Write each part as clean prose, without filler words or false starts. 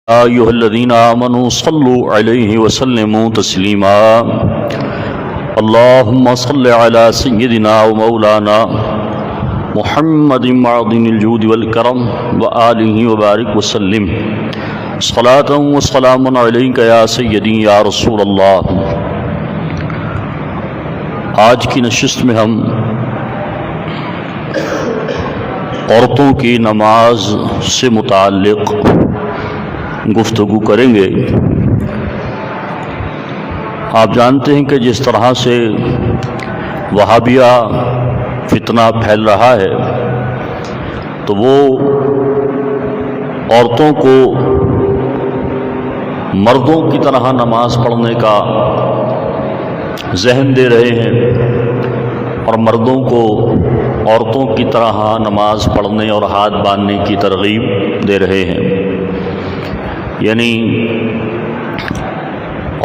أيها الذين آمنوا صلوا عليه وسلموا تسليما اللهم صل على سيدنا ومولانا محمد معدن الجود والكرم وآله وبارك وسلم صلاة وسلام عليك يا سيدي يا رسول اللہ۔ آج کی نشست میں ہم عورتوں کی نماز سے متعلق گفتگو کریں گے۔ آپ جانتے ہیں کہ جس طرح سے وہابیہ فتنہ پھیل رہا ہے تو وہ عورتوں کو مردوں کی طرح نماز پڑھنے کا ذہن دے رہے ہیں اور مردوں کو عورتوں کی طرح نماز پڑھنے اور ہاتھ باندھنے کی ترغیب دے رہے ہیں۔ یعنی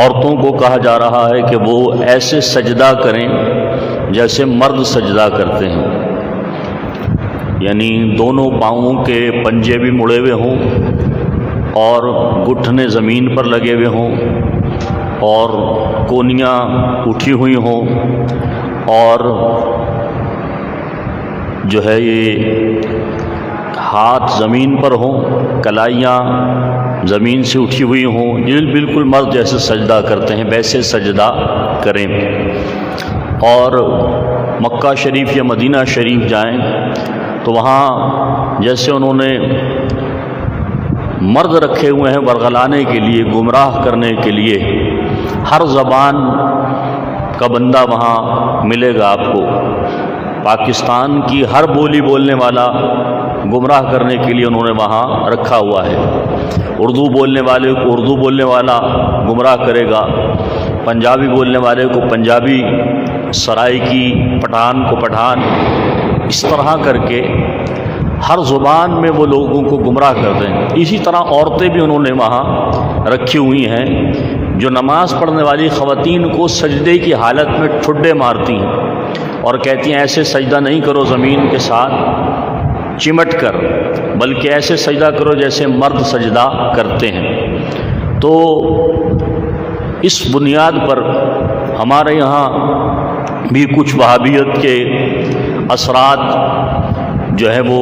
عورتوں کو کہا جا رہا ہے کہ وہ ایسے سجدہ کریں جیسے مرد سجدہ کرتے ہیں، یعنی دونوں پاؤں کے پنجے بھی مڑے ہوئے ہوں اور گھٹنے زمین پر لگے ہوئے ہوں اور کونیاں اٹھی ہوئی ہوں اور جو ہے یہ ہاتھ زمین پر ہوں، کلائیاں زمین سے اٹھی ہوئی ہوں، بالکل مرد جیسے سجدہ کرتے ہیں ویسے سجدہ کریں۔ اور مکہ شریف یا مدینہ شریف جائیں تو وہاں جیسے انہوں نے مرد رکھے ہوئے ہیں ورغلانے کے لیے، گمراہ کرنے کے لیے، ہر زبان کا بندہ وہاں ملے گا آپ کو۔ پاکستان کی ہر بولی بولنے والا گمراہ کرنے کے لیے انہوں نے وہاں رکھا ہوا ہے۔ اردو بولنے والے کو اردو بولنے والا گمراہ کرے گا، پنجابی بولنے والے کو پنجابی، سرائے کی پٹھان کو پٹھان، اس طرح کر کے ہر زبان میں وہ لوگوں کو گمراہ کرتے ہیں۔ اسی طرح عورتیں بھی انہوں نے وہاں رکھی ہوئی ہیں جو نماز پڑھنے والی خواتین کو سجدے کی حالت میں ٹھڈے مارتی ہیں اور کہتی ہیں ایسے سجدہ نہیں کرو زمین کے ساتھ چمٹ کر، بلکہ ایسے سجدہ کرو جیسے مرد سجدہ کرتے ہیں۔ تو اس بنیاد پر ہمارے یہاں بھی کچھ وہابیت کے اثرات جو ہے وہ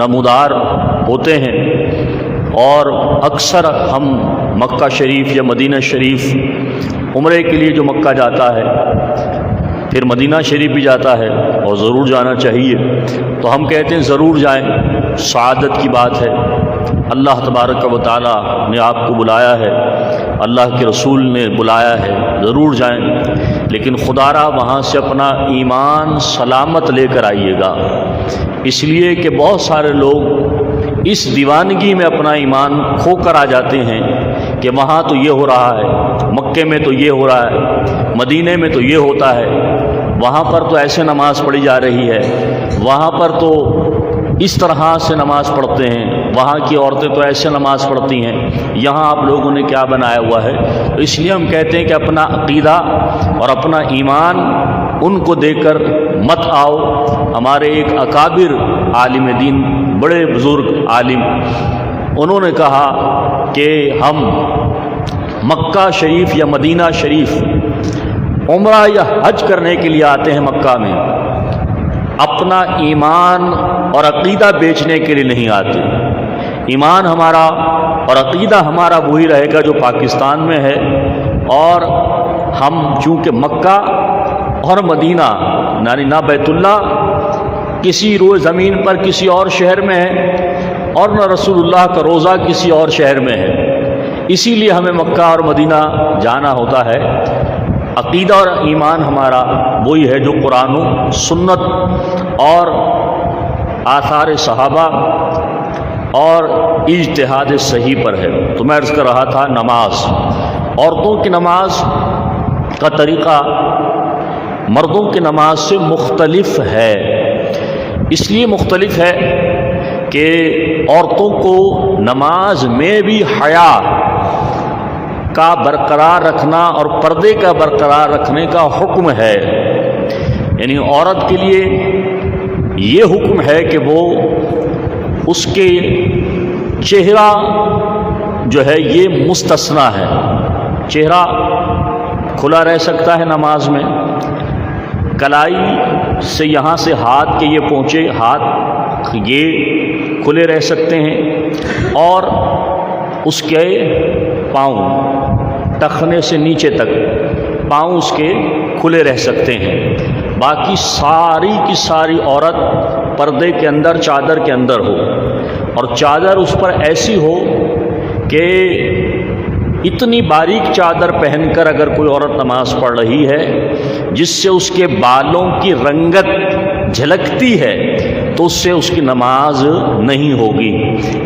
نمودار ہوتے ہیں، اور اکثر ہم مکہ شریف یا مدینہ شریف عمرے کے لیے جو مکہ جاتا ہے پھر مدینہ شریف بھی جاتا ہے اور ضرور جانا چاہیے، تو ہم کہتے ہیں ضرور جائیں، سعادت کی بات ہے۔ اللہ تبارک و تعالی نے آپ کو بلایا ہے، اللہ کے رسول نے بلایا ہے، ضرور جائیں، لیکن خدا را وہاں سے اپنا ایمان سلامت لے کر آئیے گا، اس لیے کہ بہت سارے لوگ اس دیوانگی میں اپنا ایمان کھو کر آ جاتے ہیں کہ وہاں تو یہ ہو رہا ہے، مکے میں تو یہ ہو رہا ہے، مدینے میں تو یہ ہوتا ہے، وہاں پر تو ایسے نماز پڑھی جا رہی ہے، وہاں پر تو اس طرح سے نماز پڑھتے ہیں، وہاں کی عورتیں تو ایسے نماز پڑھتی ہیں، یہاں آپ لوگوں نے کیا بنایا ہوا ہے؟ تو اس لیے ہم کہتے ہیں کہ اپنا عقیدہ اور اپنا ایمان ان کو دے کر مت آؤ۔ ہمارے ایک اکابر عالم دین، بڑے بزرگ عالم، انہوں نے کہا کہ ہم مکہ شریف یا مدینہ شریف عمرہ یا حج کرنے کے لیے آتے ہیں مکہ میں، اپنا ایمان اور عقیدہ بیچنے کے لیے نہیں آتے۔ ایمان ہمارا اور عقیدہ ہمارا وہی رہے گا جو پاکستان میں ہے، اور ہم چونکہ مکہ اور مدینہ یعنی نہ بیت اللہ کسی روئے زمین پر کسی اور شہر میں ہے اور نہ رسول اللہ کا روضہ کسی اور شہر میں ہے، اسی لیے ہمیں مکہ اور مدینہ جانا ہوتا ہے۔ عقیدہ اور ایمان ہمارا وہی ہے جو قرآن و سنت اور آثار صحابہ اور اجتہاد صحیح پر ہے۔ تو میں عرض کر رہا تھا نماز، عورتوں کی نماز کا طریقہ مردوں کی نماز سے مختلف ہے۔ اس لیے مختلف ہے کہ عورتوں کو نماز میں بھی حیا کا برقرار رکھنا اور پردے کا برقرار رکھنے کا حکم ہے، یعنی عورت کے لیے یہ حکم ہے کہ وہ اس کے چہرہ جو ہے یہ مستثنا ہے۔ چہرہ کھلا رہ سکتا ہے نماز میں، کلائی سے یہاں سے ہاتھ کے یہ پہنچے، ہاتھ یہ کھلے رہ سکتے ہیں، اور اس کے پاؤں ٹخنے سے نیچے تک پاؤں اس کے کھلے رہ سکتے ہیں۔ باقی ساری کی ساری عورت پردے کے اندر، چادر کے اندر ہو، اور چادر اس پر ایسی ہو کہ اتنی باریک چادر پہن کر اگر کوئی عورت نماز پڑھ رہی ہے جس سے اس کے بالوں کی رنگت جھلکتی ہے تو اس سے اس کی نماز نہیں ہوگی۔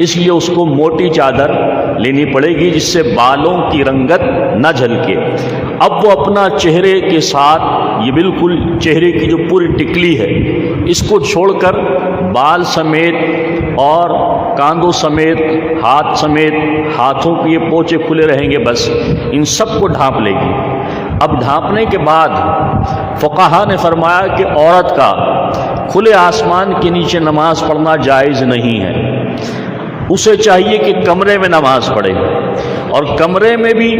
اس لیے اس کو موٹی چادر لینی پڑے گی جس سے بالوں کی رنگت نہ جھلکے۔ اب وہ اپنا چہرے کے ساتھ، یہ بالکل چہرے کی جو پوری ٹکلی ہے اس کو چھوڑ کر بال سمیت اور کاندھوں سمیت، ہاتھ سمیت، ہاتھوں کے یہ پوچے کھلے رہیں گے، بس ان سب کو ڈھانپ لے گی۔ اب ڈھانپنے کے بعد فقہا نے فرمایا کہ عورت کا کھلے آسمان کے نیچے نماز پڑھنا جائز نہیں ہے، اسے چاہیے کہ کمرے میں نماز پڑھے، اور کمرے میں بھی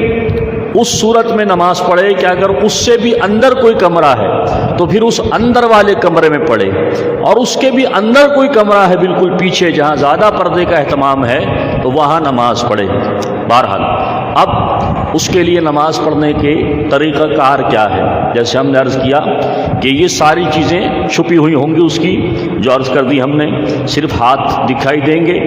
اس صورت میں نماز پڑھے کہ اگر اس سے بھی اندر کوئی کمرہ ہے تو پھر اس اندر والے کمرے میں پڑھے، اور اس کے بھی اندر کوئی کمرہ ہے بالکل پیچھے جہاں زیادہ پردے کا اہتمام ہے تو وہاں نماز پڑھے۔ بہرحال اب اس کے لیے نماز پڑھنے کے طریقہ کار کیا ہے؟ جیسے ہم نے عرض کیا کہ یہ ساری چیزیں چھپی ہوئی ہوں گی اس کی، جو عرض کر دی ہم نے، صرف ہاتھ دکھائی دیں گے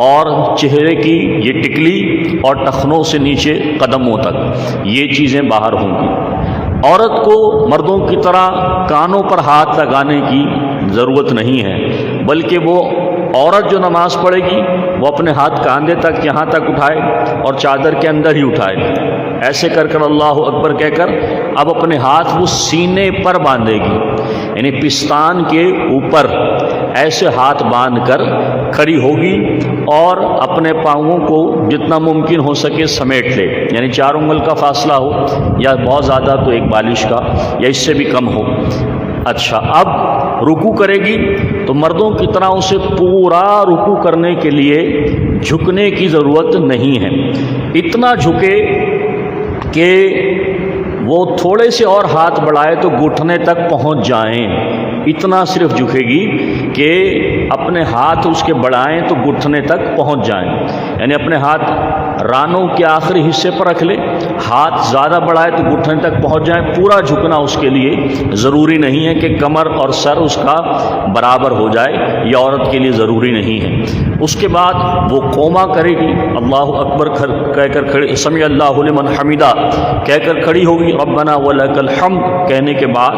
اور چہرے کی یہ ٹکلی اور ٹخنوں سے نیچے قدموں تک یہ چیزیں باہر ہوں گی۔ عورت کو مردوں کی طرح کانوں پر ہاتھ لگانے کی ضرورت نہیں ہے، بلکہ وہ عورت جو نماز پڑھے گی وہ اپنے ہاتھ کاندھے تک، یہاں تک اٹھائے اور چادر کے اندر ہی اٹھائے، ایسے کر کر اللہ اکبر کہہ کر اب اپنے ہاتھ وہ سینے پر باندھے گی، یعنی پستان کے اوپر ایسے ہاتھ باندھ کر کھڑی ہوگی اور اپنے پاؤں کو جتنا ممکن ہو سکے سمیٹ لے، یعنی 4 انگل کا فاصلہ ہو یا بہت زیادہ تو 1 بالش کا یا اس سے بھی کم ہو۔ اچھا، اب رکوع کرے گی تو مردوں کی طرح اسے پورا رکوع کرنے کے لیے جھکنے کی ضرورت نہیں ہے، اتنا جھکے کہ وہ تھوڑے سے اور ہاتھ بڑھائے تو گھٹنے تک پہنچ جائیں، اتنا صرف جھکے گی کہ اپنے ہاتھ اس کے بڑھائیں تو گھٹنے تک پہنچ جائیں، یعنی اپنے ہاتھ رانوں کے آخری حصے پر رکھ لے، ہاتھ زیادہ بڑھائے تو گھٹنے تک پہنچ جائیں۔ پورا جھکنا اس کے لیے ضروری نہیں ہے کہ کمر اور سر اس کا برابر ہو جائے، یہ عورت کے لیے ضروری نہیں ہے۔ اس کے بعد وہ قوما کرے گی، اللہ اکبر کہہ کر کھڑی، سمع اللہ لمن حمیدہ کہہ کر کھڑی ہوگی، ربنا ولک الحمد کہنے کے بعد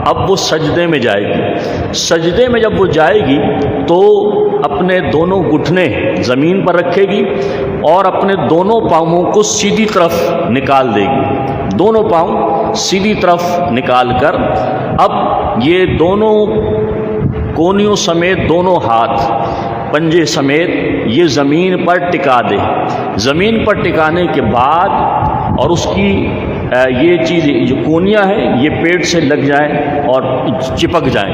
اب وہ سجدے میں جائے گی۔ سجدے میں جب وہ جائے گی تو اپنے دونوں گھٹنے زمین پر رکھے گی اور اپنے دونوں پاؤں کو سیدھی طرف نکال دے گی، دونوں پاؤں سیدھی طرف نکال کر اب یہ دونوں کونیوں سمیت دونوں ہاتھ پنجے سمیت یہ زمین پر ٹکا دے۔ زمین پر ٹکانے کے بعد اور اس کی یہ چیز جو کونیاں ہیں یہ پیٹ سے لگ جائیں اور چپک جائیں۔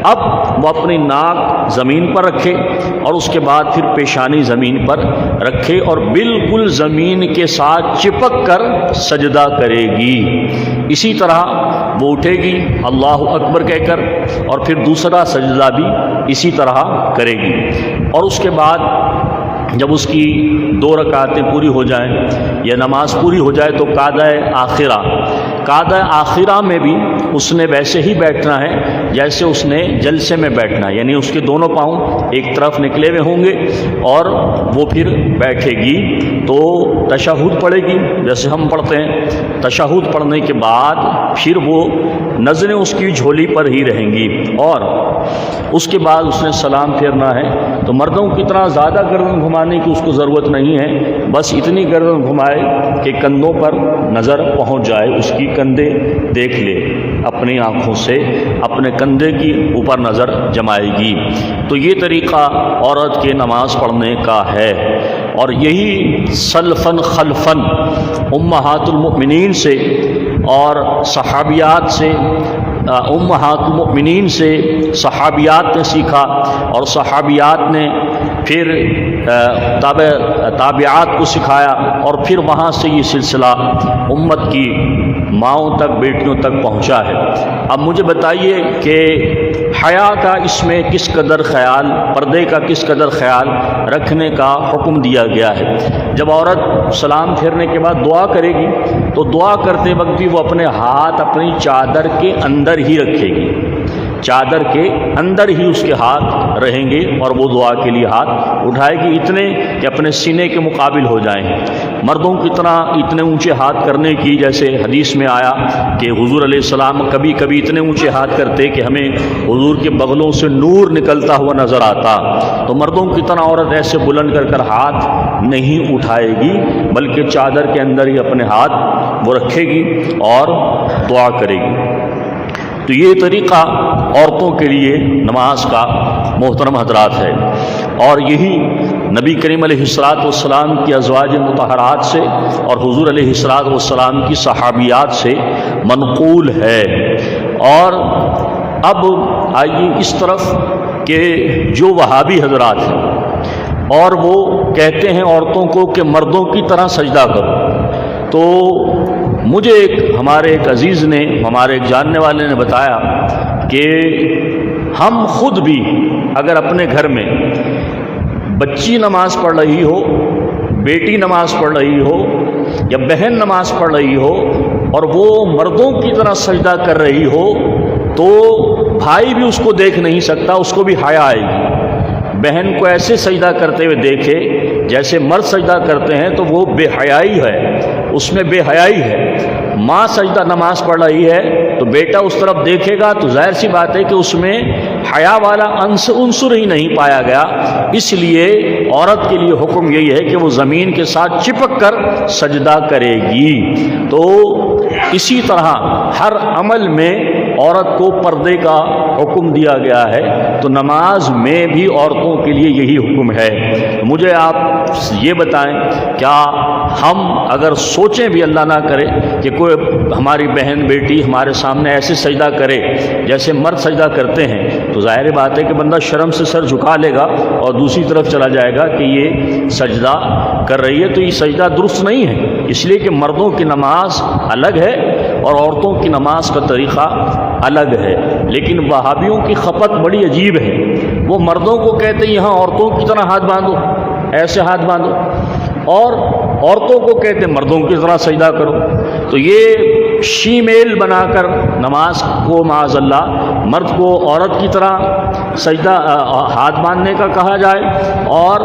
اب وہ اپنی ناک زمین پر رکھے اور اس کے بعد پھر پیشانی زمین پر رکھے اور بالکل زمین کے ساتھ چپک کر سجدہ کرے گی۔ اسی طرح وہ اٹھے گی اللہ اکبر کہہ کر اور پھر دوسرا سجدہ بھی اسی طرح کرے گی، اور اس کے بعد جب اس کی 2 رکعتیں پوری ہو جائیں یا نماز پوری ہو جائے تو قعدہ آخرہ میں بھی اس نے ویسے ہی بیٹھنا ہے جیسے اس نے جلسے میں بیٹھنا ہے، یعنی اس کے دونوں پاؤں ایک طرف نکلے ہوئے ہوں گے اور وہ پھر بیٹھے گی تو تشہد پڑھے گی جیسے ہم پڑھتے ہیں۔ تشہد پڑھنے کے بعد پھر وہ نظریں اس کی جھولی پر ہی رہیں گی اور اس کے بعد اس نے سلام پھیرنا ہے۔ تو مردوں کی طرح زیادہ گردن گھمانے کی اس کو ضرورت نہیں ہے، بس اتنی گردن گھمائے کہ کندھوں پر نظر پہنچ جائے، اس کی کندھے دیکھ لے، اپنی آنکھوں سے اپنے کندھے کی اوپر نظر جمائے گی۔ تو یہ طریقہ عورت کے نماز پڑھنے کا ہے، اور یہی سلفن خلفن امہات المؤمنین سے اور صحابیات سے، امہات المؤمنین سے صحابیات نے سیکھا اور صحابیات نے پھر تابعات کو سکھایا، اور پھر وہاں سے یہ سلسلہ امت کی ماؤں تک، بیٹیوں تک پہنچا ہے۔ اب مجھے بتائیے کہ حیا کا اس میں کس قدر خیال، پردے کا کس قدر خیال رکھنے کا حکم دیا گیا ہے۔ جب عورت سلام پھیرنے کے بعد دعا کرے گی تو دعا کرتے وقت بھی وہ اپنے ہاتھ اپنی چادر کے اندر ہی رکھے گی، چادر کے اندر ہی اس کے ہاتھ رہیں گے، اور وہ دعا کے لیے ہاتھ اٹھائے گی اتنے کہ اپنے سینے کے مقابل ہو جائیں۔ مردوں کی طرح اتنے اونچے ہاتھ کرنے کی، جیسے حدیث میں آیا کہ حضور علیہ السلام کبھی کبھی اتنے اونچے ہاتھ کرتے کہ ہمیں حضور کے بغلوں سے نور نکلتا ہوا نظر آتا، تو مردوں کی طرح عورت ایسے بلند کر کر ہاتھ نہیں اٹھائے گی، بلکہ چادر کے اندر ہی اپنے ہاتھ وہ رکھے گی اور دعا کرے گی۔ تو یہ طریقہ عورتوں کے لیے نماز کا محترم حضرات ہے، اور یہی نبی کریم علیہ السلام کی ازواج مطہرات سے اور حضور علیہ السلام کی صحابیات سے منقول ہے۔ اور اب آئیے اس طرف کہ جو وہابی حضرات ہیں اور وہ کہتے ہیں عورتوں کو کہ مردوں کی طرح سجدہ کرو، تو مجھے ہمارے ایک عزیز نے، ہمارے ایک جاننے والے نے بتایا کہ ہم خود بھی اگر اپنے گھر میں بچی نماز پڑھ رہی ہو، بیٹی نماز پڑھ رہی ہو یا بہن نماز پڑھ رہی ہو اور وہ مردوں کی طرح سجدہ کر رہی ہو، تو بھائی بھی اس کو دیکھ نہیں سکتا، اس کو بھی حیا آئے گی۔ بہن کو ایسے سجدہ کرتے ہوئے دیکھے جیسے مرد سجدہ کرتے ہیں تو وہ بے حیائی ہے، اس میں بے حیائی ہے۔ ماں سجدہ نماز پڑھ رہی ہے تو بیٹا اس طرف دیکھے گا تو ظاہر سی بات ہے کہ اس میں حیا والا عنصر ہی نہیں پایا گیا۔ اس لیے عورت کے لیے حکم یہی ہے کہ وہ زمین کے ساتھ چپک کر سجدہ کرے گی۔ تو اسی طرح ہر عمل میں عورت کو پردے کا حکم دیا گیا ہے، تو نماز میں بھی عورتوں کے لیے یہی حکم ہے۔ مجھے آپ یہ بتائیں، کیا ہم اگر سوچیں بھی، اللہ نہ کرے کہ کوئی ہماری بہن بیٹی ہمارے سامنے ایسے سجدہ کرے جیسے مرد سجدہ کرتے ہیں، تو ظاہر بات ہے کہ بندہ شرم سے سر جھکا لے گا اور دوسری طرف چلا جائے گا کہ یہ سجدہ کر رہی ہے، تو یہ سجدہ درست نہیں ہے، اس لیے کہ مردوں کی نماز الگ ہے اور عورتوں کی نماز کا طریقہ الگ ہے۔ لیکن وہابیوں کی خپت بڑی عجیب ہے، وہ مردوں کو کہتے ہیں یہاں عورتوں کی طرح ہاتھ باندھو، ایسے ہاتھ باندھو، اور عورتوں کو کہتے ہیں مردوں کی طرح سجدہ کرو۔ تو یہ شی میل بنا کر نماز کو معاذ اللہ مرد کو عورت کی طرح سجدہ ہاتھ باندھنے کا کہا جائے اور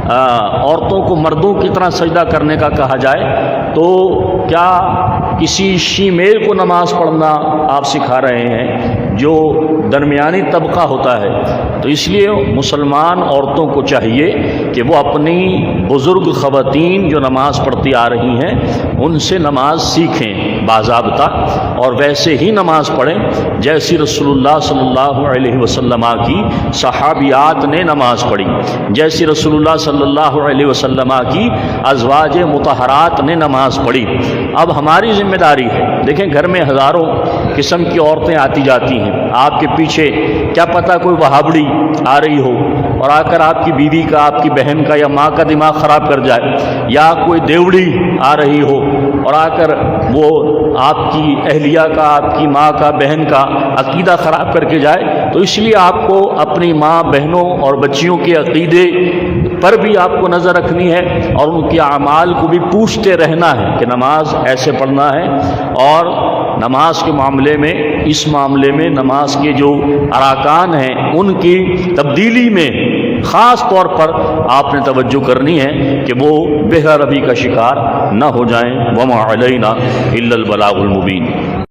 عورتوں کو مردوں کی طرح سجدہ کرنے کا کہا جائے، تو کیا کسی شی میل کو نماز پڑھنا آپ سکھا رہے ہیں جو درمیانی طبقہ ہوتا ہے؟ تو اس لیے مسلمان عورتوں کو چاہیے کہ وہ اپنی بزرگ خواتین جو نماز پڑھتی آ رہی ہیں ان سے نماز سیکھیں باضابطہ، اور ویسے ہی نماز پڑھیں جیسی رسول اللہ صلی اللہ علیہ وسلم کی صحابیات نے نماز پڑھی، جیسی رسول اللہ صلی اللہ علیہ وسلم کی ازواج مطہرات نے نماز پڑھی۔ اب ہماری ذمہ داری ہے، دیکھیں گھر میں ہزاروں قسم کی عورتیں آتی جاتی ہیں، آپ کے پیچھے کیا پتہ کوئی وہابڑی آ رہی ہو اور آ کر آپ کی بیوی کا، آپ کی بہن کا یا ماں کا دماغ خراب کر جائے، یا کوئی دیوڑی آ رہی ہو اور آ کر وہ آپ کی اہلیہ کا، آپ کی ماں کا، بہن کا عقیدہ خراب کر کے جائے۔ تو اس لیے آپ کو اپنی ماں، بہنوں اور بچیوں کے عقیدے پر بھی آپ کو نظر رکھنی ہے اور ان کے اعمال کو بھی پوچھتے رہنا ہے کہ نماز ایسے پڑھنا ہے، اور نماز کے معاملے میں، اس معاملے میں نماز کے جو ارکان ہیں ان کی تبدیلی میں خاص طور پر آپ نے توجہ کرنی ہے کہ وہ بے روی کا شکار نہ ہو جائیں۔ وما علینا الا البلاغ المبین۔